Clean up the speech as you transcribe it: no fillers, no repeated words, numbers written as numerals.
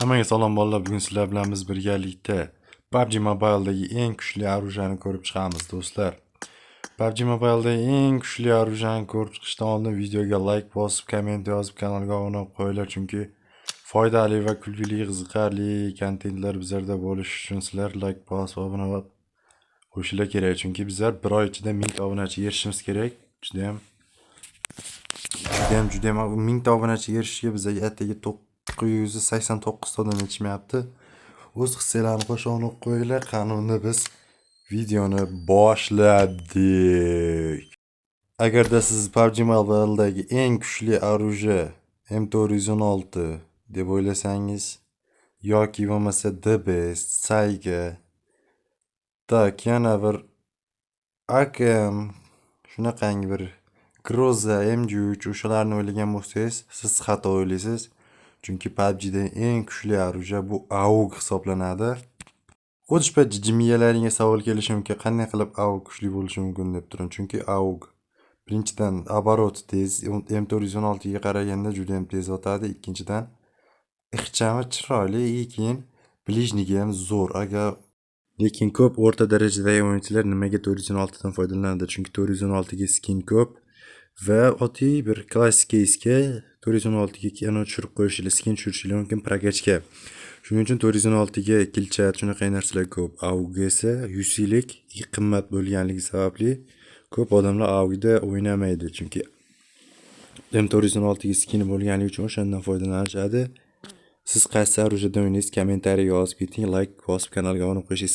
Hammaga salom bolalar, bugun sizlar bilan biz birgalikda PUBG Mobile'dagi eng kuchli orужияni ko'rib chiqamiz do'stlar. PUBG Mobile'dagi eng kuchli orужияni ko'rib chiqishdan oldin videoga like bosib, komment yozib, kanalga obuna bo'lib qo'yinglar, chunki foydali va kulgili, qiziqarli kontentlar bizlarda bo'lishi uchun sizlar like bosib, obuna bo'lib qo'yishlar kerak, chunki bizlar bir oy ichida 1000 ta obunachiga erishishimiz kerak. Judayam 1000 ta obunachiga erishishga bizga atigi 989 tadan yetishmayapti. O'z hissalarini qo'shib qo'yinglar. Qani unda biz videoni boshladik. Agarda siz PUBG Mobile'dagi eng kuchli orужие M416 deb o'ylasangiz yoki bo'lmasa The Best, Saiga, tak yana bir AKM shunaqangi bir Groza M3 o'shalarni o'ylagan bo'lsangiz, siz xato o'ylaysiz. Chunki PUBG'da eng kuchli orужие bu AUG hisoblanadi. O'tish payt jimiyalaringga savol kelishi mumkin, qanday qilib AUG kuchli bo'lishi mumkin deb turing. Chunki AUG birinchidan оборот tez, M416 ga qaraganda juda ham tez otadi. Ikkinchidan ixchami chiroyli, keyin blижниga ham zo'r. Lekin ko'p o'rta darajadagi o'yinchilar nimaga 416 dan foydalanadi? Chunki 416 ga skin ko'p va oddiy bir klassik keysga 416 ga yana tushirib qo'yishinglar, skin tushirishinglar mumkin prokachga. Shuning uchun 416 ga kilchat shunaqa narsalar ko'p. AUG esa UC'lik qimmat bo'lganligi sababli ko'p odamlar AUG'da o'ynamaydi. Chunki M416 ga skini bo'lganligi uchun o'shandan foydalanishadi. Siz qaysi orужияda o'ynaysiz? Kommentariyaga yozib keting, like bosib, kanalga obuna bo'lishingiz